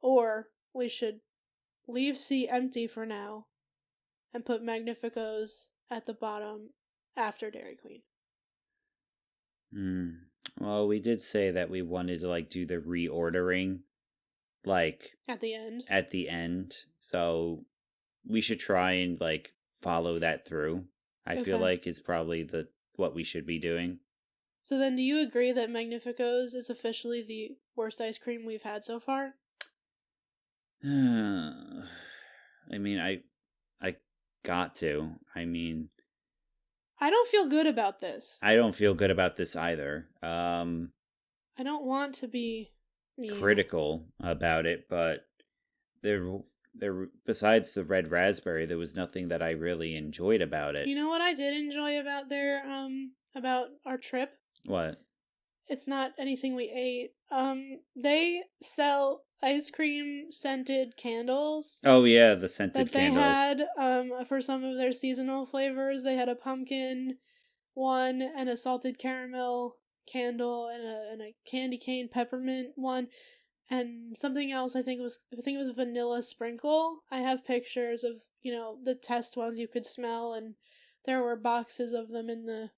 Speaker 1: or we should leave C empty for now and put Magnifico's at the bottom after Dairy Queen.
Speaker 2: Well, we did say that we wanted to like do the reordering like
Speaker 1: at the end.
Speaker 2: So we should try and like follow that through. I feel like it's probably what we should be doing.
Speaker 1: So then, do you agree that Magnifico's is officially the worst ice cream we've had so far?
Speaker 2: I mean, I got to. I mean,
Speaker 1: I don't feel good about this.
Speaker 2: I don't feel good about this either.
Speaker 1: I don't want to be mean.
Speaker 2: Critical about it, but there besides the red raspberry, there was nothing that I really enjoyed about it.
Speaker 1: You know what I did enjoy about about our trip?
Speaker 2: What?
Speaker 1: It's not anything we ate. They sell ice cream scented candles.
Speaker 2: Oh yeah, the scented
Speaker 1: that they
Speaker 2: candles.
Speaker 1: had for some of their seasonal flavors. They had a pumpkin one, and a salted caramel candle, and a candy cane peppermint one, and something else. I think it was vanilla sprinkle. I have pictures of, the test ones you could smell, and there were boxes of them in the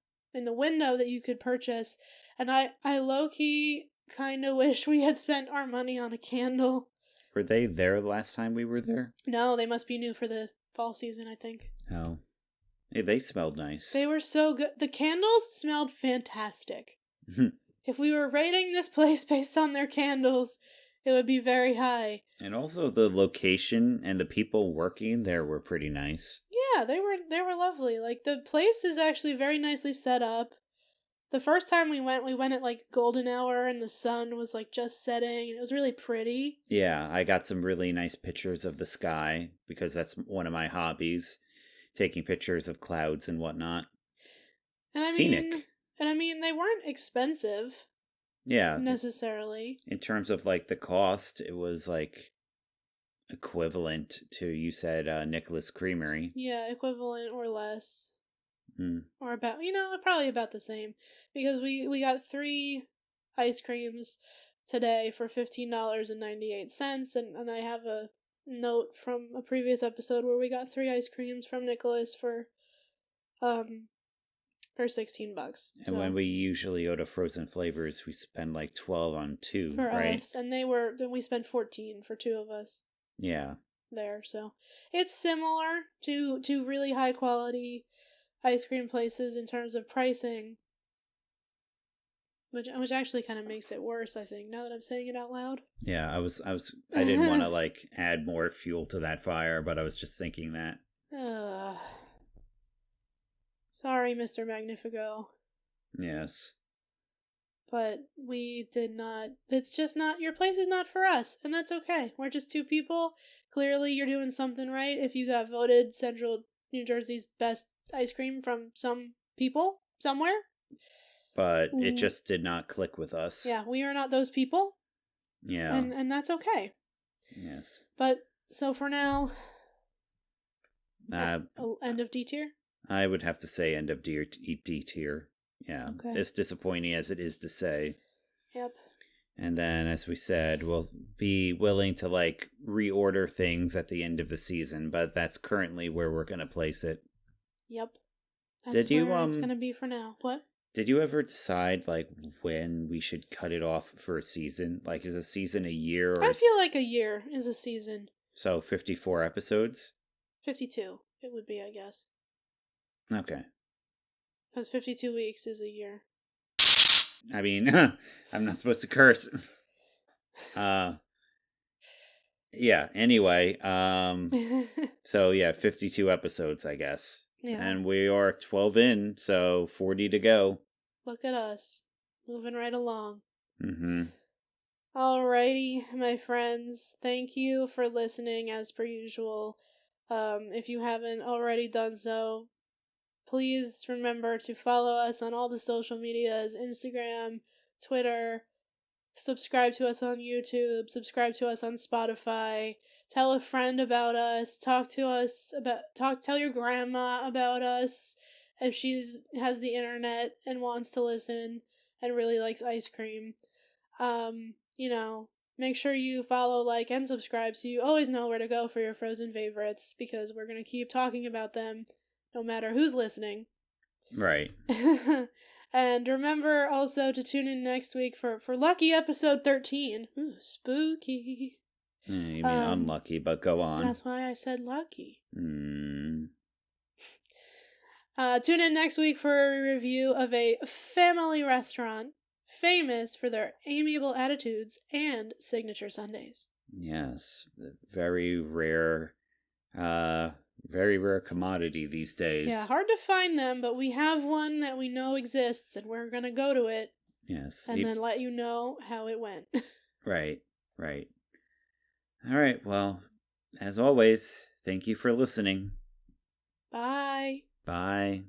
Speaker 1: window that you could purchase. And I low key kind of wish we had spent our money on a candle.
Speaker 2: Were they there last time we were there?
Speaker 1: No, they must be new for the fall season, I think.
Speaker 2: Oh. Hey, they smelled nice.
Speaker 1: They were so good. The candles smelled fantastic. If we were rating this place based on their candles, it would be very high.
Speaker 2: And also the location and the people working there were pretty nice.
Speaker 1: Yeah, they were lovely. Like, the place is actually very nicely set up. The first time we went at like golden hour, and the sun was like just setting, and it was really pretty.
Speaker 2: Yeah, I got some really nice pictures of the sky because that's one of my hobbies, taking pictures of clouds and whatnot.
Speaker 1: And
Speaker 2: Scenic.
Speaker 1: I mean, they weren't expensive.
Speaker 2: Yeah.
Speaker 1: Necessarily.
Speaker 2: In terms of like the cost, it was like equivalent to, you said, Nicholas Creamery.
Speaker 1: Yeah, equivalent or less.
Speaker 2: Mm.
Speaker 1: Or about, probably about the same. Because we got 3 ice creams today for $15.98, and I have a note from a previous episode where we got 3 ice creams from Nicholas for $16.
Speaker 2: And when we usually go to Frozen Flavors, we spend like 12 on 2,
Speaker 1: for
Speaker 2: right?
Speaker 1: us, and we spent 14 for 2 of us.
Speaker 2: Yeah.
Speaker 1: There, so it's similar to really high quality ice cream places in terms of pricing, which actually kind of makes it worse, I think, now that I'm saying it out loud.
Speaker 2: Yeah, I didn't want to like add more fuel to that fire, but I was just thinking that.
Speaker 1: Sorry, Mr. Magnifico.
Speaker 2: Yes.
Speaker 1: But we did not. It's just not. Your place is not for us, and that's okay. We're just 2 people. Clearly, you're doing something right if you got voted Central New Jersey's best ice cream from some people somewhere.
Speaker 2: But it just did not click with us.
Speaker 1: Yeah, we are not those people.
Speaker 2: Yeah.
Speaker 1: And that's okay.
Speaker 2: Yes.
Speaker 1: But, so for now, end of D tier?
Speaker 2: I would have to say end of D tier. Yeah.
Speaker 1: Okay.
Speaker 2: As disappointing as it is to say.
Speaker 1: Yep.
Speaker 2: And then, as we said, we'll be willing to like reorder things at the end of the season, but that's currently where we're going to place it.
Speaker 1: Yep. That's where it's going to be for now. What?
Speaker 2: Did you ever decide like when we should cut it off for a season? Like, is a season a year? Or
Speaker 1: I feel like a year is a season.
Speaker 2: So 54 episodes?
Speaker 1: 52, it would be, I guess.
Speaker 2: Okay.
Speaker 1: Because 52 weeks is a year.
Speaker 2: I mean, I'm not supposed to curse. Yeah, anyway, so yeah, 52 episodes, I guess. Yeah. And we are 12 in, so 40 to go.
Speaker 1: Look at us, moving right along.
Speaker 2: Mm-hmm.
Speaker 1: Alrighty, my friends, thank you for listening as per usual. If you haven't already done so, please remember to follow us on all the social medias, Instagram, Twitter, subscribe to us on YouTube, subscribe to us on Spotify, tell a friend about us, tell your grandma about us if has the internet and wants to listen and really likes ice cream. Make sure you follow, like, and subscribe so you always know where to go for your Frozen favorites, because we're going to keep talking about them no matter who's listening.
Speaker 2: Right.
Speaker 1: And remember also to tune in next week for lucky episode 13. Ooh, spooky.
Speaker 2: You mean unlucky, but go on.
Speaker 1: That's why I said lucky.
Speaker 2: Mm.
Speaker 1: Tune in next week for a review of a family restaurant famous for their amiable attitudes and signature sundaes.
Speaker 2: Yes, very rare commodity these days.
Speaker 1: Yeah, hard to find them, but we have one that we know exists, and we're gonna go to it.
Speaker 2: Yes.
Speaker 1: And then let you know how it went.
Speaker 2: Right. All right, well, as always, thank you for listening.
Speaker 1: Bye.
Speaker 2: Bye.